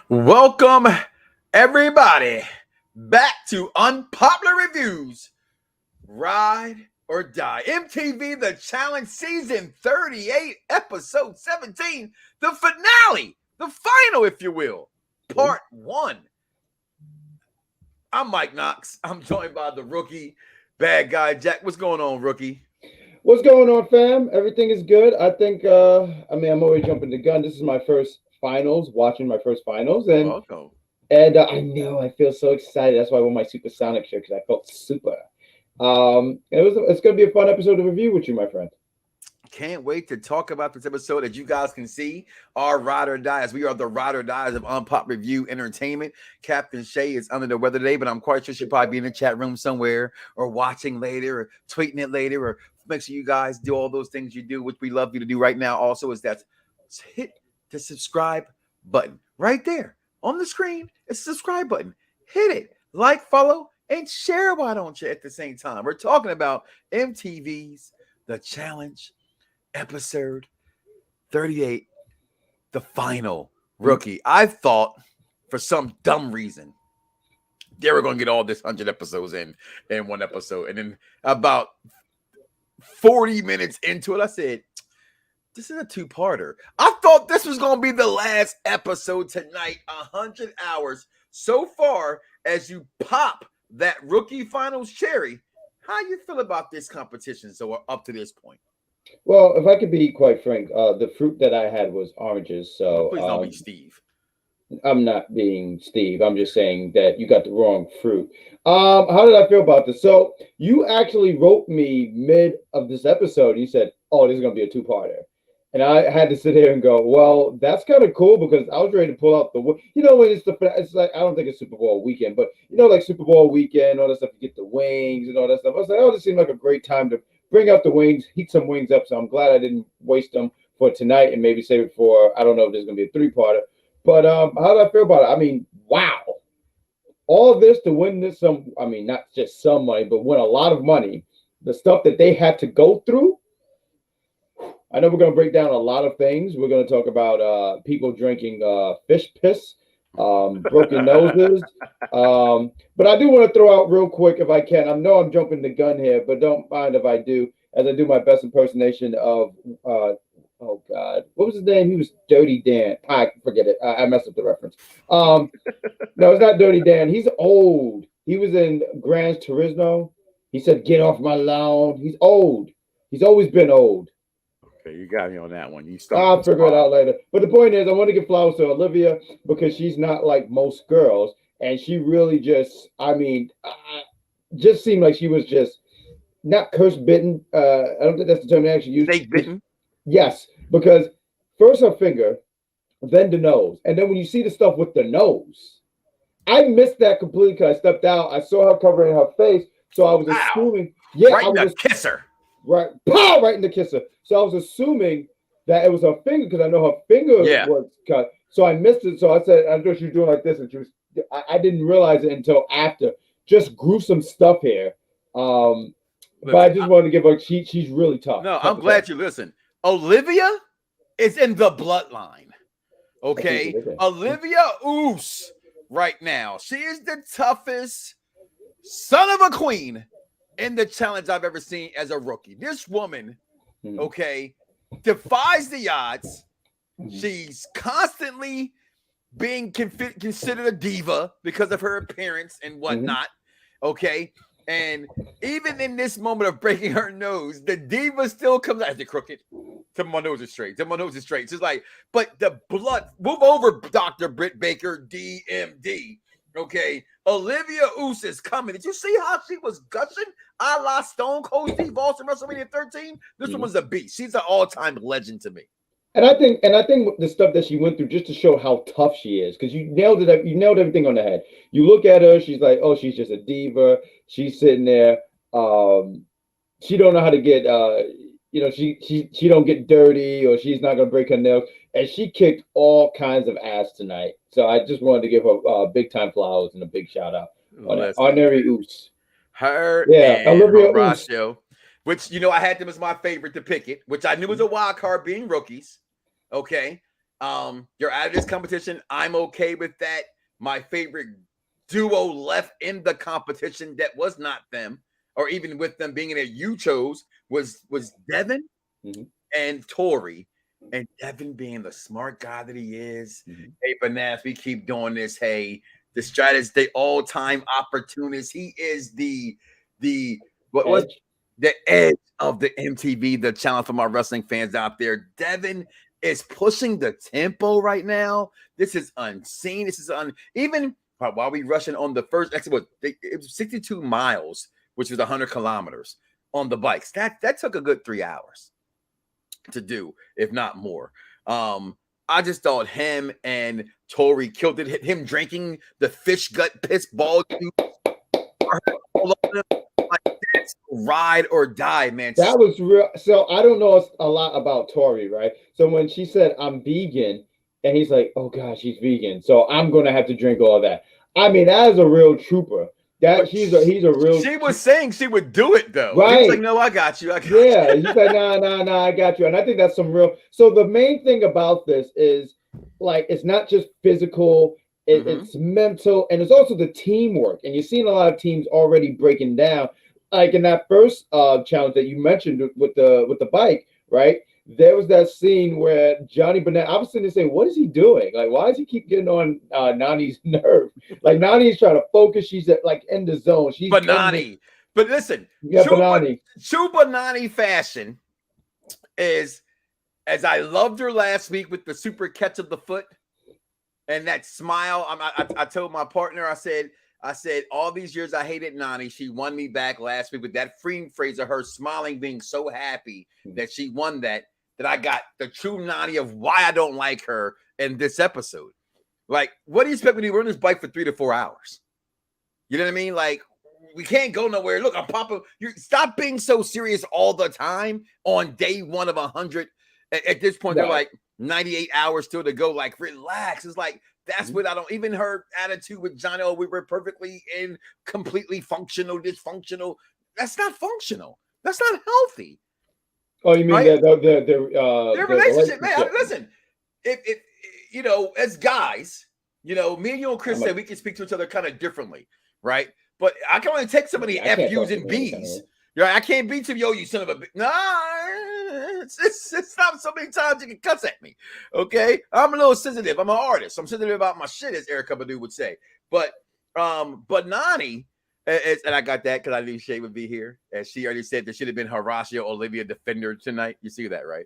Welcome, everybody, back to Unpopular Reviews, Ride or Die. MTV The Challenge Season 38, Episode 17, the finale, the final, if you will, Part 1. I'm Mike Knoxxx. I'm joined by the rookie, bad guy, Jack. What's going on, rookie? What's going on, fam? Everything is good. I think, I'm always jumping the gun. This is my first finals, watching my first finals. And Welcome. and I know I feel so excited. That's why I wore my supersonic shirt, because I felt super. It's going to be a fun episode to review with you, my friend. Can't wait to talk about this episode. As you guys can see, our ride or dies. We are the ride or dies of Unpop Review Entertainment. Captain Shay is under the weather today, but I'm quite sure she'll probably be in the chat room somewhere or watching later or tweeting it later, or make sure you guys do all those things you do, which we love you to do right now. Also, is that hit the subscribe button right there on the screen. It's a subscribe button. Hit it, like, follow, and share. Why don't you at the same time? We're talking about MTV's The Challenge. Episode 38, the final rookie. I thought for some dumb reason they were going to get all this 100 episodes in one episode. And then about 40 minutes into it, I said, this is a two-parter. I thought this was going to be the last episode tonight, 100 hours. So far, as you pop that rookie finals cherry, how you feel about this competition so up to this point? Well, if I could be quite frank, the fruit that I had was oranges. So Please don't be Steve. I'm not being Steve. I'm just saying that you got the wrong fruit. How did I feel about this? So you actually wrote me mid of this episode. You said, "Oh, this is gonna be a two-parter," and I had to sit here and go, "Well, that's kind of cool," because I was ready to pull out the, when it's like, I don't think it's Super Bowl weekend, but like Super Bowl weekend, all that stuff. You get the wings and all that stuff. I was like, "Oh, this seemed like a great time to bring out the wings, heat some wings up." So I'm glad I didn't waste them for tonight and maybe save it for, I don't know if there's gonna be a three-parter. But how do I feel about it? I mean, wow. All of this to win this not just some money, but win a lot of money. The stuff that they had to go through. I know we're going to break down a lot of things. We're going to talk about people drinking fish piss, broken noses. But I do want to throw out real quick, if I can. I know I'm jumping the gun here, but don't mind if I do, as I do my best impersonation of oh God, what was his name? He was Dirty Dan. I forget it. I messed up the reference. No, it's not Dirty Dan. He's old. He was in Gran Turismo. He said, "Get off my lawn." He's old. He's always been old. Okay, you got me on that one. I'll figure it out later. But the point is, I want to give flowers to Olivia because she's not like most girls, and she really just seemed like she was just not curse bitten. I don't think that's the term they actually use. Snake bitten. Yes, because first her finger, then the nose. And then when you see the stuff with the nose, I missed that completely because I stepped out. I saw her covering her face. So I was assuming, right in the kisser. Right, pow, right in the kisser. So I was assuming that it was her finger because I know her finger was cut. So I missed it. So I said, I know she was doing like this. And I didn't realize it until after. Just gruesome stuff here. But I just wanted to give her, she's really tough. No, I'm glad you listened. Olivia is in the bloodline. Okay. Olivia Oos right now. She is the toughest son of a queen in the challenge I've ever seen as a rookie. This woman, okay, defies the odds. She's constantly being considered a diva because of her appearance and whatnot. Okay. And even in this moment of breaking her nose, the diva still comes out. Is it crooked? Tell me my nose is straight. Tell me my nose is straight. She's like, but the blood, move over, Dr. Britt Baker, DMD. Okay. Olivia Oos is coming. Did you see how she was gushing a la Stone Cold Steve Austin WrestleMania 13? This woman's a beast. She's an all-time legend to me. And I think the stuff that she went through just to show how tough she is, because you nailed it. You nailed everything on the head. You look at her, she's like, oh, she's just a diva. She's sitting there. She don't know how to get. She don't get dirty, or she's not gonna break her nails. And she kicked all kinds of ass tonight. So I just wanted to give her big time flowers and a big shout out. Honorary Oos. Her and Olivia Horacio, which I had them as my favorite to pick it, which I knew was a wild card being rookies. Okay. You're out of this competition. I'm okay with that. My favorite duo left in the competition that was not them, or even with them being in it, you chose was Devin and Tori. And Devin being the smart guy that he is. Hey, Bananas, we keep doing this. Hey, the strategist, the all-time opportunist. He is the what was the edge of the MTV, the channel for my wrestling fans out there. Devin is pushing the tempo right now. This is unseen. This is even while we rushing on the first exit, it was 62 miles, which was 100 kilometers on the bikes. That took a good 3 hours to do, if not more. I just thought him and Tori killed it. Him drinking the fish gut piss ball juice. Like, that's ride or die, man. That was real. So I don't know a lot about Tori, right? So when she said I'm vegan, and he's like, "Oh gosh, she's vegan," so I'm gonna have to drink all that. I mean, that is a real trooper. That he's a real. She was saying she would do it though. Right? He was like, "No, I got you. I got you." Yeah, he's like, "Nah, I got you." And I think that's some real. So the main thing about this is, like, it's not just physical. It's mental, and it's also the teamwork. And you've seen a lot of teams already breaking down. Like in that first challenge that you mentioned with the bike, right? There was that scene where Johnny Burnett, I was sitting there saying, what is he doing? Like, why does he keep getting on Nani's nerve? Like, Nani's trying to focus. She's like in the zone. She's Banani. But listen, true Banani fashion is, as I loved her last week with the super catch of the foot and that smile. I told my partner, I said, all these years I hated Nani. She won me back last week with that free phrase of her smiling, being so happy that she won that I got the true Nani of why I don't like her in this episode. Like, what do you expect when you run this bike for 3 to 4 hours? You know what I mean? Like, we can't go nowhere. Look, I'm popping. You stop being so serious all the time on day 1 of 100. At this point, they're like 98 hours still to go. Like, relax. It's like, that's what I don't, even her attitude with Johnny, oh, we were perfectly and completely functional, dysfunctional. That's not functional. That's not healthy. Oh, you mean right? their relationship, man. Listen, if you know, as guys, you know, me and you and Chris said we can speak to each other kind of differently, right? But I can only take so many F's and B's. Right? I can't be to you, you son of a bitch. Nah, it's not so many times you can cuss at me. Okay, I'm a little sensitive. I'm an artist. I'm sensitive about my shit, as Erica Badu would say. But Nani, and I got that because I knew Shay would be here. As she already said, there should have been Horacio Olivia defender tonight. You see that, right?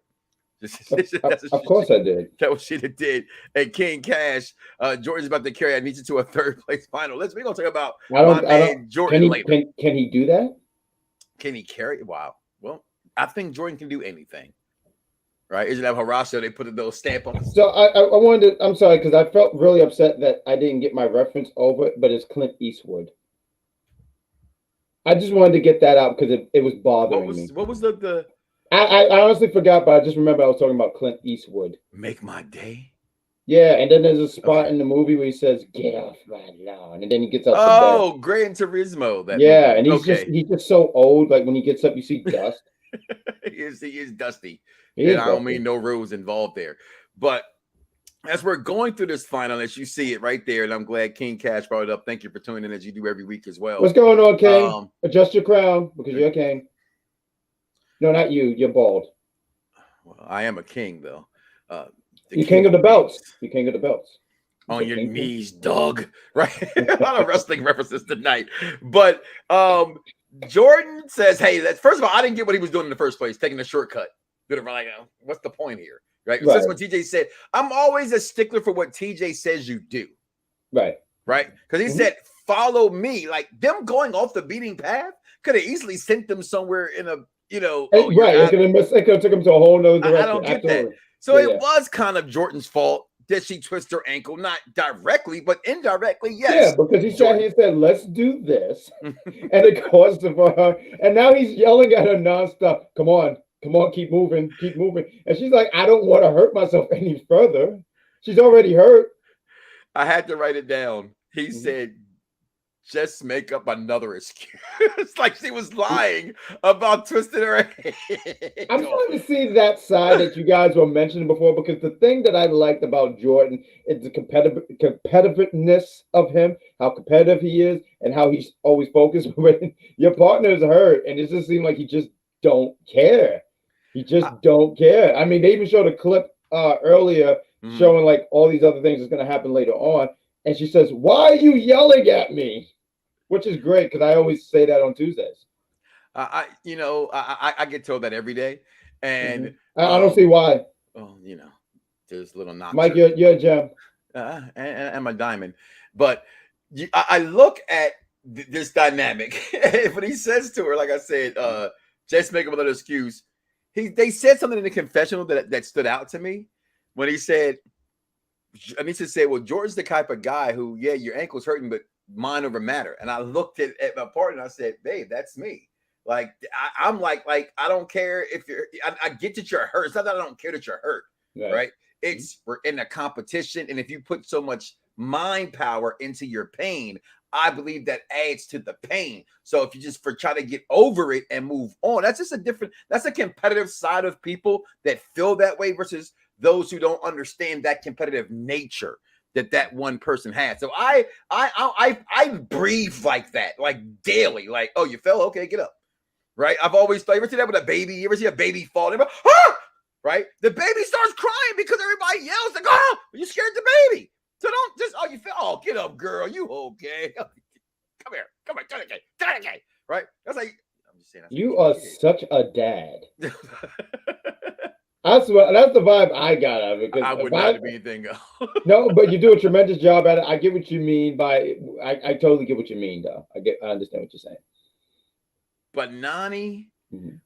Of course I did. That was she that did. And King Cash, Jordan's about to carry Aneesa to a 3rd place final. We're gonna talk about my man Jordan later. Can he do that? Can he carry? Wow. Well, I think Jordan can do anything. Right? Isn't that Horacio? They put a little stamp on. So I wanted to, I'm sorry, because I felt really upset that I didn't get my reference over, but it's Clint Eastwood. I just wanted to get that out because it was bothering me. What was the I honestly forgot, but I just remember I was talking about Clint Eastwood. Make my day. Yeah, and then there's a spot in the movie where he says, "Get off my lawn," and then he gets up. Oh, Gran Turismo. And he's just so old. Like when he gets up, you see dust. he is dusty. I don't mean no rules involved there. But as we're going through this final, as you see it right there, and I'm glad King Cash brought it up. Thank you for tuning in as you do every week as well. What's going on, King? Adjust your crown because you're a king. No, not you. You're bald. Well, I am a king, though. You're king of the belts. You're king of the belts. On your knees, dog. Right? A lot of wrestling references tonight. But Jordan says, hey, first of all, I didn't get what he was doing in the first place, taking a shortcut. Like, what's the point here? Right? Since when TJ said, I'm always a stickler for what TJ says you do. Right. Because he said, follow me. Like, them going off the beating path could have easily sent them somewhere in a, you know. It could have took him to a whole nother direction. I don't get that. So it was kind of Jordan's fault. Did she twist her ankle? Not directly, but indirectly, yes. Yeah, because he said, let's do this. And it caused it for her. And now he's yelling at her nonstop. Come on, keep moving. And she's like, I don't want to hurt myself any further. She's already hurt. I had to write it down. He said, just make up another excuse. It's like she was lying about twisting her head. I'm starting to see that side that you guys were mentioning before, because the thing that I liked about Jordan is the competitiveness of him, how competitive he is, and how he's always focused. When your partner is hurt, and it just seemed like he just don't care. He just don't care. I mean, they even showed a clip earlier showing like all these other things that's going to happen later on, and she says, "Why are you yelling at me?" Which is great, because I always say that on Tuesdays. I get told that every day, and I don't see why. Oh, there's little Knoxxx. Mike, you're a gem. And my diamond. But I look at this dynamic. When he says to her, like I said, just make up another excuse. They said something in the confessional that stood out to me when he said, Aneesa said, well, Jordan's the type of guy who, yeah, your ankle's hurting, but mind over matter. And I looked at my partner and I said, babe, that's me. Like, I'm like, I don't care if you're, I get that you're hurt. It's not that I don't care that you're hurt, right? It's, we're in a competition. And if you put so much mind power into your pain, I believe that adds to the pain. So if you just try to get over it and move on, that's just that's a competitive side of people that feel that way versus those who don't understand that competitive nature that one person has. So I breathe like that, like daily, like, oh, you fell? Okay, get up. Right? I've always thought, you ever see that with a baby? You ever see a baby fall? Right? The baby starts crying because everybody yells like, oh, you scared the baby. So don't just, oh, you feel, oh, get up, girl. You okay? Come here. Turn again. Right? That's like, I'm just saying. You are such a dad. I swear, that's the vibe I got out of it. I would not be anything else. No, but you do a tremendous job at it. I get what you mean by, I totally get what you mean, though. I understand what you're saying. But Nani,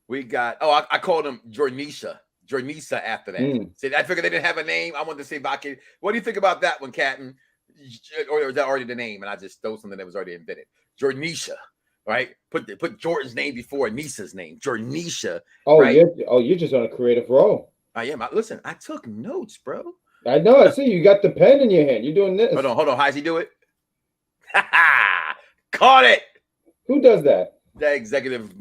we got, I called him Jornisha after that. See, I figured they didn't have a name. I wanted to see if I could. What do you think about that one, Captain? Or was that already the name? And I just stole something that was already invented. Jornisha, right? Put Jordan's name before Aneesa's name. Jornisha. Oh, right? You're just on a creative role. I am. Listen, I took notes, bro. I know. I see. You got the pen in your hand. You're doing this. Hold on. How's he do it? Caught it. Who does that? That executive.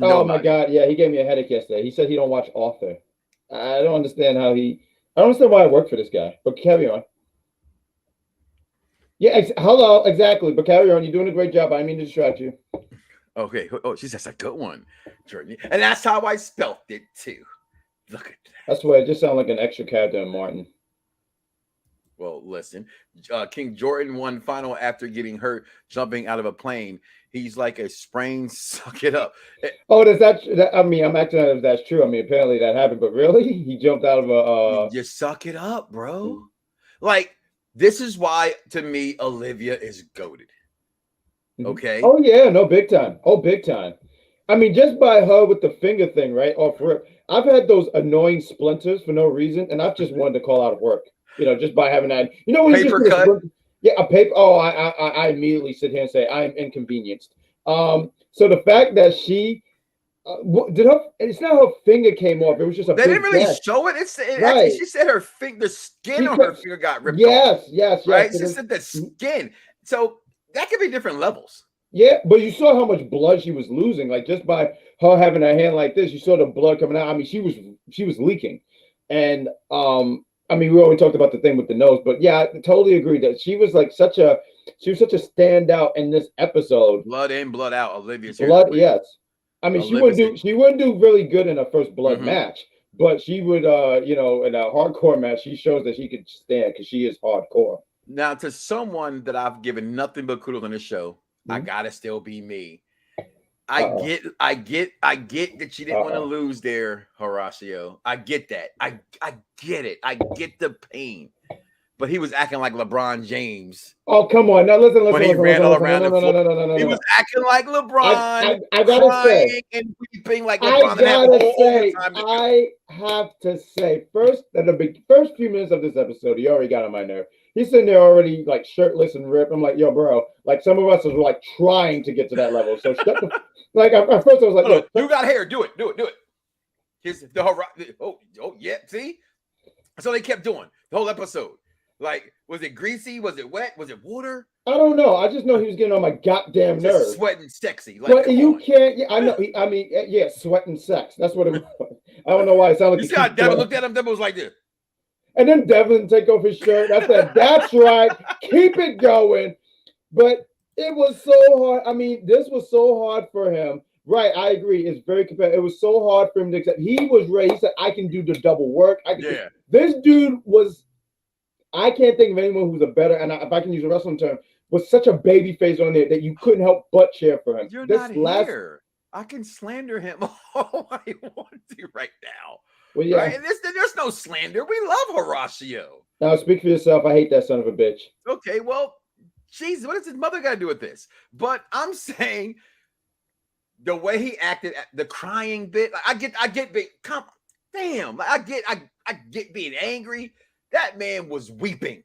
Oh my God! Yeah, he gave me a headache yesterday. He said he don't watch Author. I don't understand I don't understand why I work for this guy. But carry on. Yeah, hello, exactly. But carry on. You're doing a great job. I didn't mean to distract you. Okay. Oh, she's just a good one, Jordan. And that's how I spelt it too. Look at that. That's why it just sounds like an extra character in Martin. Well, listen, King Jordan won final after getting hurt jumping out of a plane. He's like a sprain. Suck it up. Oh, does that? I mean, I'm acting as if that's true. I mean, apparently that happened, but really, he jumped out of a. You suck it up, bro. Like, this is why, to me, Olivia is goated. Okay. Oh yeah, no, big time. Oh, big time. I mean, just by her with the finger thing, right off rip. I've had those annoying splinters for no reason, and I've just wanted to call out of work. Just by having that. When paper cut. A paper. Oh, I immediately sit here and say I'm inconvenienced. So the fact that she it's not her finger came off. It was just a. They didn't really show it. Actually, she said her the skin on her finger got ripped off. Yes. Right. She said the skin. So that could be different levels. Yeah, but you saw how much blood she was losing. Like, just by her having her hand like this, you saw the blood coming out. I mean, she was leaking, and I mean, we already talked about the thing with the nose, but yeah, I totally agree that she was such a standout in this episode. Blood in, blood out. Olivia's here. Blood, yes. I mean, she wouldn't do really good in her first blood match, but she would, in a hardcore match, she shows that she could stand because she is hardcore. Now, to someone that I've given nothing but kudos on this show, I gotta still be me. I get that you didn't want to lose there, Horacio. I get that. I get it. I get the pain. But he was acting like LeBron James. Oh, come on. Now listen. When he ran all around the floor. No. He was acting like LeBron. I gotta say, and weeping like LeBron. I have to say, first, at the first few minutes of this episode, he already got on my nerve. He's sitting there already like shirtless and ripped. I'm like, yo, bro. Like, some of us are like trying to get to that level. So shut the. Like, at first I was like, you got hair. Do it. Here's the oh yeah. See. So they kept doing the whole episode. Like, was it greasy? Was it wet? Was it water? I don't know. I just know he was getting on my goddamn Just nerves. sweating sexy. Like, But come you on. can't. I know. I mean, yeah, sweat and sex. That's what it was. I don't know why it sounded You like see how Devin looked at him? Devin was like this. And then Devin take off his shirt. I said, "That's right. Keep it going." But it was so hard. I mean, this was so hard for him. Right, I agree. It's very competitive. It was so hard for him to accept. He was ready. He said, "I can do the double work." Yeah. This dude was. I can't think of anyone who's a better, and if I can use a wrestling term, was such a baby face on there that you couldn't help but cheer for him. You're not here. I can slander him all I want to right now. Well, yeah. Right? And there's no slander. We love Horacio. Now speak for yourself. I hate that son of a bitch. Okay, well, Jesus, what does his mother got to do with this? But I'm saying the way he acted, the crying bit, like, I get big. Come, damn, I get being angry. That man was weeping.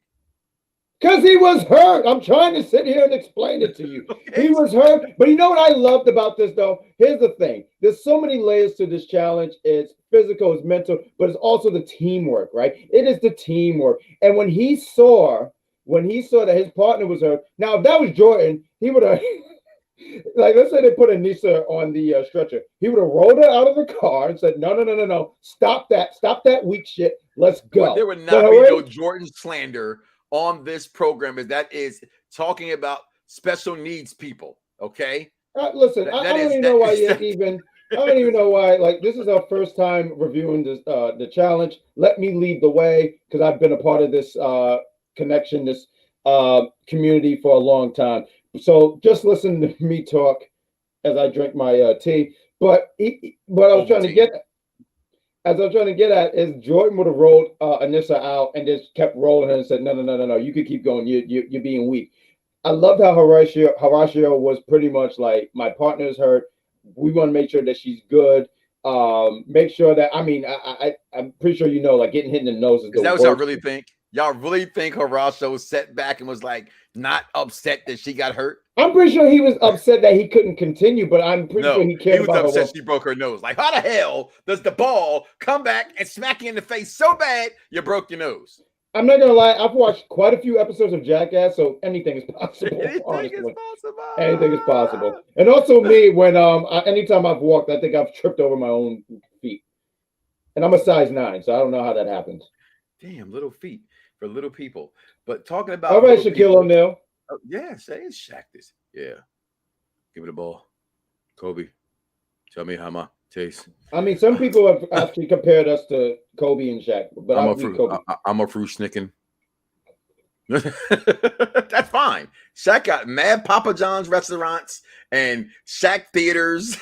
Because he was hurt. I'm trying to sit here and explain it to you. Okay. He was hurt. But you know what I loved about this, though? Here's the thing. There's so many layers to this challenge. It's physical, it's mental, but it's also the teamwork, right? It is the teamwork. And when he saw that his partner was hurt, now if that was Jordan, he would have, like, let's say they put Aneesa on the stretcher. He would have rolled her out of the car and said, no. Stop that weak shit. Let's go. But there would not be no Jordan slander on this program, as that is talking about special needs people. Okay. Listen, I don't even know why you're even. I don't even know why. Like, this is our first time reviewing this the challenge. Let me lead the way because I've been a part of this connection, this community for a long time. So just listen to me talk as I drink my tea. But what I was trying to get. As I'm trying to get at is Jordan would have rolled Aneesa out and just kept rolling her and said, no, you could keep going. You're being weak. I loved how Horacio was pretty much like, my partner's hurt. We want to make sure that she's good. Make sure that, I'm pretty sure like getting hit in the nose is that what y'all really think? Y'all really think Horacio sat back and was like not upset that she got hurt? I'm pretty sure he was upset that he couldn't continue, but I'm pretty sure he cared about her. He was upset she broke her nose. Like, how the hell does the ball come back and smack you in the face so bad you broke your nose? I'm not gonna lie, I've watched quite a few episodes of Jackass, so anything is possible. Anything is possible. And also me, when anytime I've walked, I think I've tripped over my own feet. And I'm a size 9, so I don't know how that happens. Damn, little feet for little people. But talking about all right, Shaquille O'Neal. Oh, yeah, say it's Shaq this. Yeah. Give it a ball. Kobe. Tell me how my taste. I mean, some people have actually compared us to Kobe and Shaq, but I'm a fruit snicking. That's fine. Shaq got mad Papa John's restaurants and Shaq theaters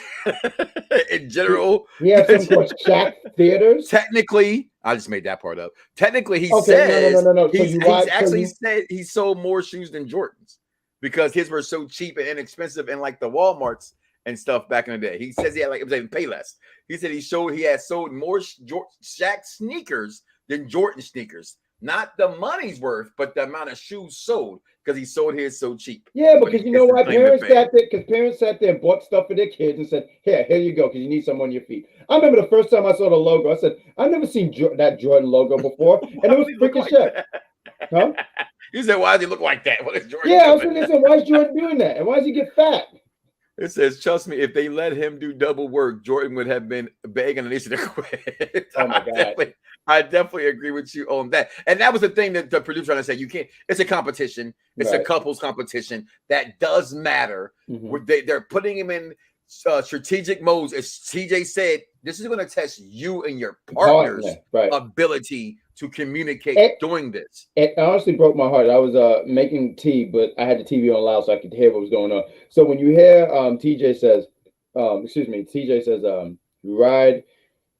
in general. Yeah, some called Shaq theaters. Technically, I just made that part up. Technically, he says no. Said he sold more shoes than Jordans because his were so cheap and inexpensive in like the Walmarts and stuff back in the day. He says he had like, it was even pay less. He said he had sold more Shaq sneakers than Jordan sneakers. Not the money's worth, but the amount of shoes sold because he sold his so cheap. Yeah, because you know what? Parents sat there and bought stuff for their kids and said, here you go, because you need some on your feet. I remember the first time I saw the logo, I said, I've never seen that Jordan logo before. And it was freaking Shaq. Huh? You said, why does he look like that? What is Jordan doing? I was going to say, why is Jordan doing that? And why does he get fat? It says, trust me, if they let him do double work, Jordan would have been begging Aneesa to quit. Oh my God. I definitely agree with you on that. And that was the thing that the producer trying to say. You can't, it's a competition. It's a couples competition. That does matter. Mm-hmm. They're putting him in strategic modes. As TJ said, this is going to test you and your partner's ability to communicate doing this. It honestly broke my heart. I was making tea, but I had the TV on loud so I could hear what was going on. So when you hear TJ says, you ride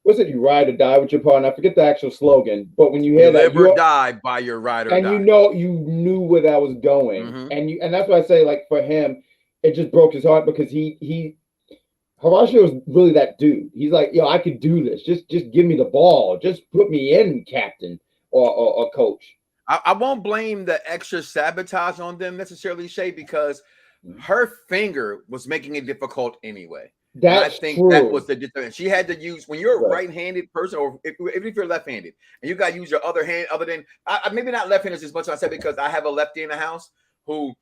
or die with your partner. I forget the actual slogan, but when you hear live or die by your ride or die. And you knew where that was going. Mm-hmm. And that's why I say, like, for him, it just broke his heart because Horacio is really that dude. He's like, I could do this. Just give me the ball. Just put me in, captain or coach. I won't blame the extra sabotage on them necessarily, Shay, because her finger was making it difficult anyway. That's and I think true. that was the difference. She had to use when you're a Right. right-handed person, or if you're left-handed, and you got to use your other hand, other than maybe not left-handed as much as I said, because I have a lefty in the house who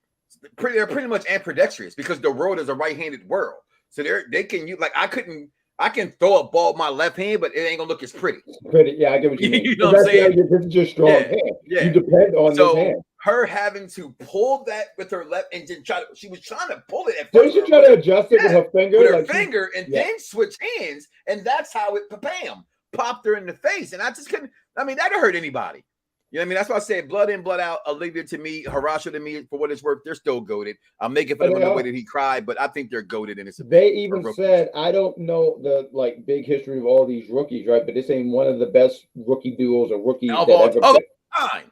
they're pretty much ambidextrous because the world is a right-handed world. So they can use like I can throw a ball with my left hand, but it ain't gonna look as pretty. Pretty, yeah, I get what you mean. You know what I'm saying? This is your strong Yeah, hand. yeah. You depend on this So hand. her having to pull that with her left and then she was trying to pull it at Didn't first. she try to adjust it with her finger? With her like finger and then switch hands, and that's how it bam popped her in the face. And I just couldn't. I mean, that'd hurt anybody. You know what I mean? That's why I said blood in, blood out. Olivia to me, Horacio to me, for what it's worth, they're still goated. I'm making fun of them the way that he cried, but I think they're goated. And they even said, I don't know the like big history of all these rookies, right? But this ain't one of the best rookie duos or rookies that ever been. Time.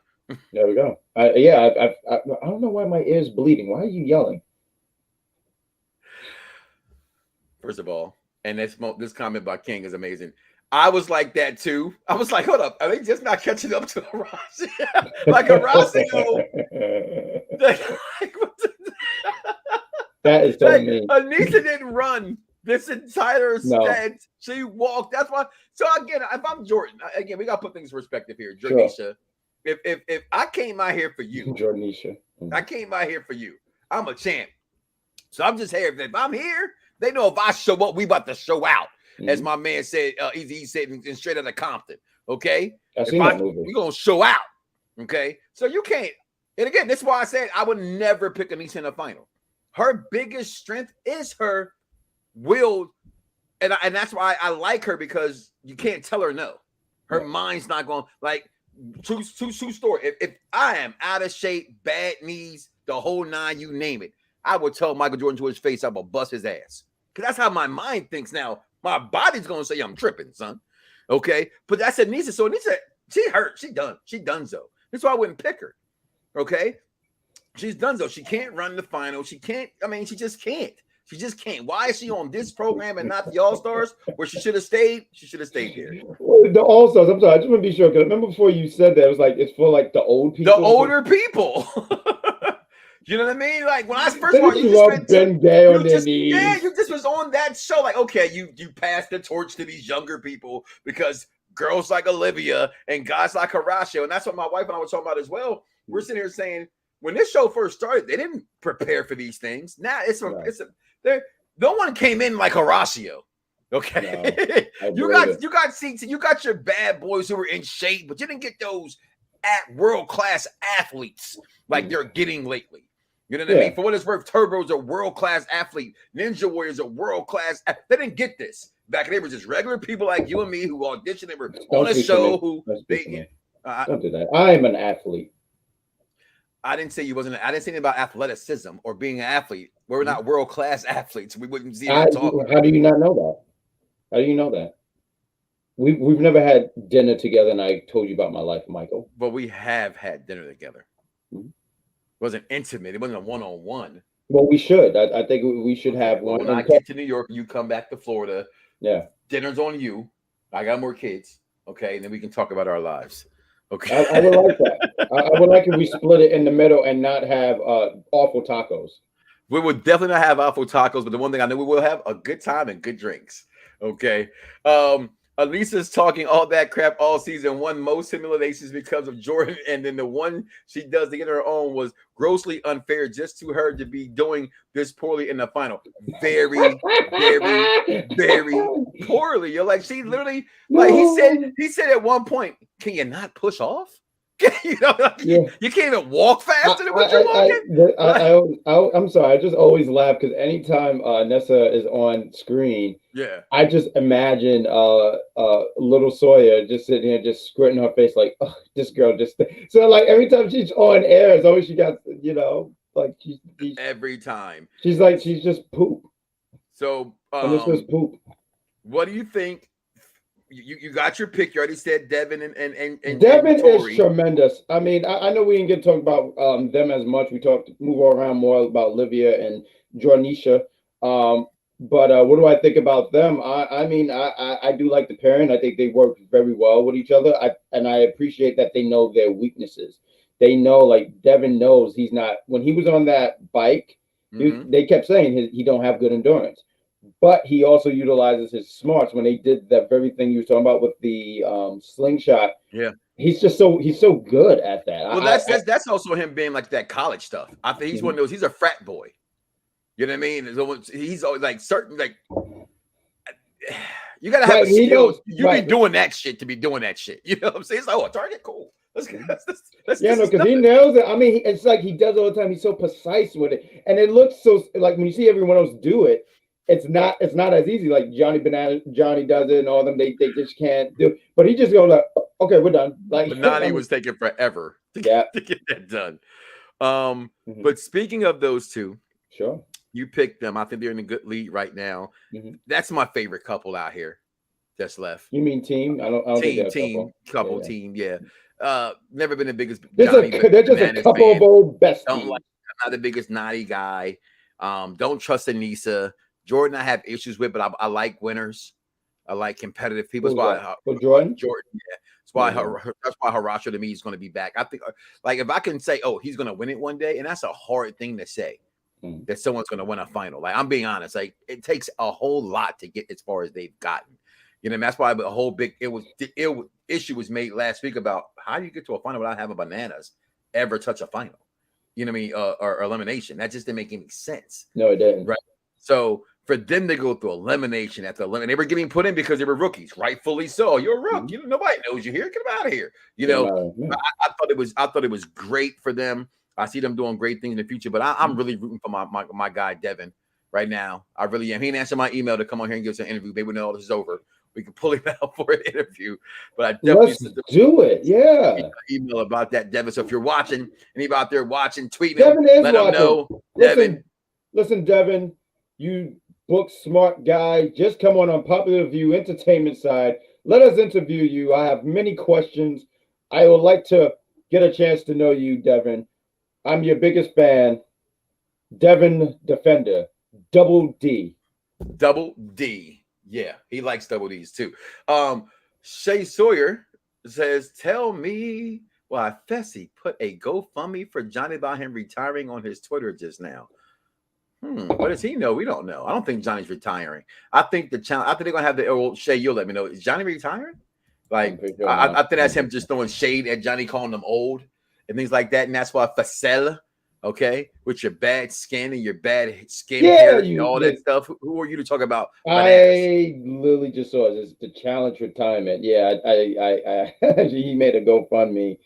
There we go. I don't know why my ear's bleeding. Why are you yelling? First of all, and this comment by King is amazing. I was like that too. I was like, hold up, are they just not catching up to Horacio? Like Horacio. That is so mean. Aneesa didn't run this entire set. She walked. That's why. So again, if I'm Jordan, again, we gotta put things in perspective here. Jordanisha, sure. If I came out here for you, Jordanisha, I came out here for you. I'm a champ. So I'm just here. If I'm here, they know if I show up, we about to show out. As my man said, he said in Straight Outta Compton. Okay, we're gonna show out. Okay, so you can't. And again, that's why I said I would never pick Aneesa in the final. Her biggest strength is her will, and that's why I like her, because you can't tell her no. Her mind's not going like true story. If I am out of shape, bad knees, the whole nine, you name it, I would tell Michael Jordan to his face, I will bust his ass, because that's how my mind thinks now. My body's gonna say I'm tripping, son. Okay, but that's Aneesa. So Aneesa, she hurt. She done so. That's why I wouldn't pick her. Okay, she's done so. She can't run the final. She can't. I mean, she just can't. She just can't. Why is she on this program and not the All Stars, where she should have stayed? She should have stayed there. The All Stars. I'm sorry. I just want to be sure, because remember before you said that, it was like it's for like the old people. The older people. You know what I mean? Like when I first of all, you just was on that show. Like, okay, you passed the torch to these younger people because girls like Olivia and guys like Horacio, and that's what my wife and I were talking about as well. We're sitting here saying when this show first started, they didn't prepare for these things. Now no one came in like Horacio. Okay, no, you got your bad boys who were in shape, but you didn't get those world class athletes like they're getting lately. You know what I mean? For what it's worth, Turbo's a world-class athlete. Ninja Warrior's a world-class. They didn't get this. Back then, they were just regular people like you and me who auditioned. They were on a show. Don't do that. I am an athlete. I didn't say you wasn't. I didn't say anything about athleticism or being an athlete. We're not world-class athletes. We wouldn't see that talking. How do you not know that? How do you know that? We've never had dinner together, and I told you about my life, Michael. But we have had dinner together. Mm-hmm. It wasn't intimate. It wasn't a one-on-one. Well, we should. I think we should have one. When I get to New York, you come back to Florida. Yeah. Dinner's on you. I got more kids. Okay. And then we can talk about our lives. Okay. I would like that. I would like if we split it in the middle and not have awful tacos. We would definitely not have awful tacos, but the one thing I know we will have a good time and good drinks. Okay. Aneesa's talking all that crap all season, won most simulations because of Jordan, and then the one she does to get her own was grossly unfair just to her to be doing this poorly in the final. Very, very, very poorly. You're like, she literally, like he said at one point, can you not push off? You know, like you can't even walk faster than what you're walking. I'm sorry. I just always laugh because anytime Nessa is on screen, I just imagine little Sawyer just sitting here, just squirting her face like, oh, this girl just. So like every time she's on air, it's always she got, you know, like every time she's like she's just poop. So this was poop. What do you think? You got your pick. You already said Devin and Devin is tremendous. I mean, I know we didn't get to talk about them as much. We move around more about Olivia and Jordanisha. But what do I think about them? I mean, I do like the pairing. I think they work very well with each other. I appreciate that they know their weaknesses. They know, like Devin knows he's not. When he was on that bike, they kept saying he don't have good endurance. but he also utilizes his smarts when they did that very thing you were talking about with the slingshot. Yeah. He's so good at that. Well, that's also him being like that college stuff. I think he's one of those. He's a frat boy. You know what I mean? He's always like certain like. You gotta have a skill. You be doing that shit to be doing that shit. You know what I'm saying? It's like, a target, cool. Let's yeah, no, because he nails it. I mean, it's like he does all the time. He's so precise with it, and it looks so like when you see everyone else do it, it's not as easy. Like Johnny does it, and all of them they just can't do. But he just goes like, okay, we're done. Like Banani was taking forever to get that done. But speaking of those two, sure. You picked them. I think they're in a good lead right now. That's my favorite couple out here that's left. You mean team? I don't team. Yeah. Never been the biggest. They're just a couple of old besties. I'm not the biggest naughty guy. Don't trust Aneesa. Jordan, I have issues with, but I like winners. I like competitive people. That's why Jordan. Yeah. That's why Horacio to me is going to be back. I think, like, if I can say, oh, he's going to win it one day, and that's a hard thing to say. That someone's going to win a final. Like, I'm being honest. Like, it takes a whole lot to get as far as they've gotten. You know, and that's why a whole big issue was made last week about how do you get to a final without having bananas ever touch a final? You know what I mean? Or elimination. That just didn't make any sense. No, it didn't. Right. So for them to go through elimination after elimination, they were getting put in because they were rookies, rightfully so. You're a rookie. Nobody knows you here. Get them out of here. You know, I thought it was great for them. I see them doing great things in the future, but I'm really rooting for my guy Devin right now. I really am. He didn't answer my email to come on here and give us an interview. Maybe when all this is over, we can pull him out for an interview. But I definitely do it. Yeah. Email about that, Devin. So if you're watching, anybody out there watching, tweet him. Let him know. Listen, Devin, you book smart guy. Just come on Popular View Entertainment side. Let us interview you. I have many questions. I would like to get a chance to know you, Devin. I'm your biggest fan, Devin Defender, Double D. Double D. Yeah, he likes double D's too. Shay Sawyer says, tell me why Fessy put a GoFundMe for Johnny about him retiring on his Twitter just now. What does he know? We don't know. I don't think Johnny's retiring. I think they're gonna have the old Shay. You'll let me know. Is Johnny retiring? Like, I think that's him just throwing shade at Johnny, calling him old and things like that. And that's why Facella, okay, with your bad skin and your bad skin hair and all that stuff. Who are you to talk about? I literally just saw it. It's the challenge retirement. Yeah, I he made a GoFundMe.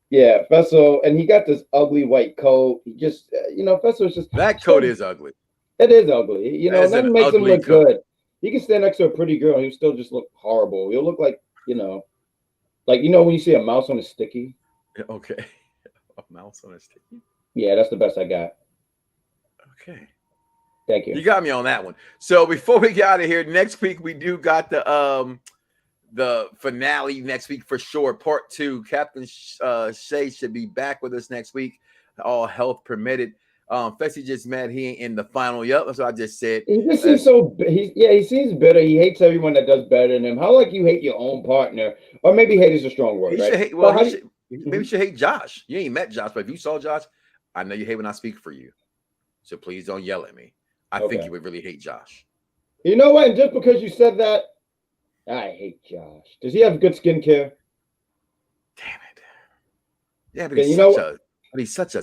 Yeah, Fessel, and he got this ugly white coat. He just, Fessel's just that coat is ugly. It is ugly. Nothing makes him look good. He can stand next to a pretty girl and he'll still just look horrible. He'll look like, when you see a mouse on a sticky. Okay. A mouse on a sticky? Yeah, that's the best I got. Okay. Thank you. You got me on that one. So before we get out of here, next week we do got the finale next week for sure. Part 2. Captain Shay should be back with us next week. All health permitted. Fessy just mad he ain't in the final yet. That's what I just said. He just seems he seems bitter. He hates everyone that does better than him. How like you hate your own partner? Or maybe hate is a strong word, right? Maybe you should hate Josh. You ain't met Josh, but if you saw Josh, I know you hate when I speak for you. So please don't yell at me. I think you would really hate Josh. You know what? And just because you said that, I hate Josh. Does he have good skincare? Damn it. Yeah, but he's such a.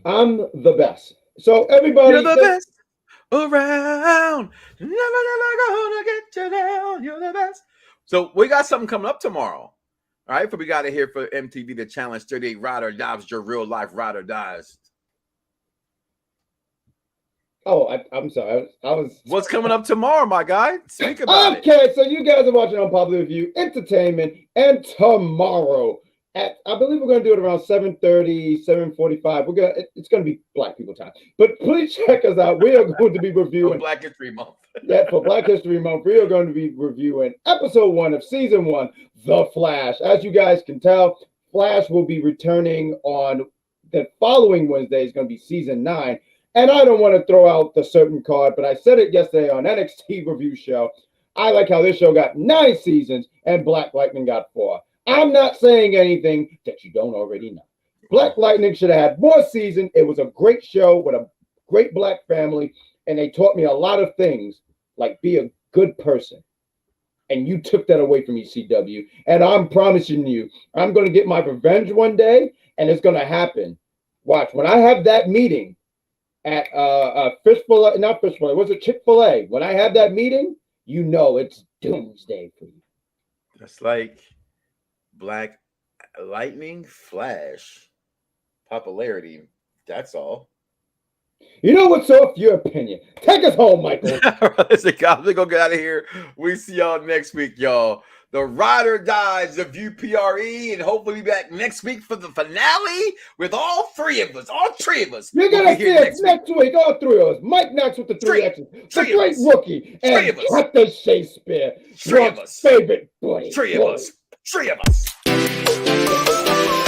I'm the best. So everybody, you're the best around. Never gonna get you down. You're the best. So we got something coming up tomorrow. All right, we got it here for MTV The Challenge 38 Ride or Dies, your real life ride or dies. Oh, I'm sorry. I was. What's coming up tomorrow, my guy? Speak about it. Okay, so you guys are watching Unpopular View Entertainment, and tomorrow I believe we're going to do it around 7:30, 7:45. It's going to be Black people time. But please check us out. We are going to be reviewing Black History Month. Yeah, for Black History Month, we are going to be reviewing episode 1 of season 1, The Flash. As you guys can tell, Flash will be returning on the following Wednesday. It's going to be season 9. And I don't want to throw out the certain card, but I said it yesterday on NXT Review Show. I like how this show got 9 seasons and Black Lightning got 4. I'm not saying anything that you don't already know. Black Lightning should have had more seasons. It was a great show with a great black family, and they taught me a lot of things, like be a good person. And you took that away from me, CW. And I'm promising you, I'm going to get my revenge one day, and it's going to happen. Watch. When I have that meeting at Fishful, not Fishful, was it Chick-fil-A? When I have that meeting, you know it's doomsday for you. That's like Black Lightning Flash popularity. That's all. You know what's off your opinion? Take us home, Michael. Listen, guys, we're gonna get out of here. We see y'all next week, y'all. The Ride or Dies of UPRE, and hopefully be back next week for the finale with all three of us. You're gonna see us next week, all three of us. Mike Knoxxx with the three X's, the great rookie, and Captain Shakespeare, three your of us, favorite buddy. Three of us.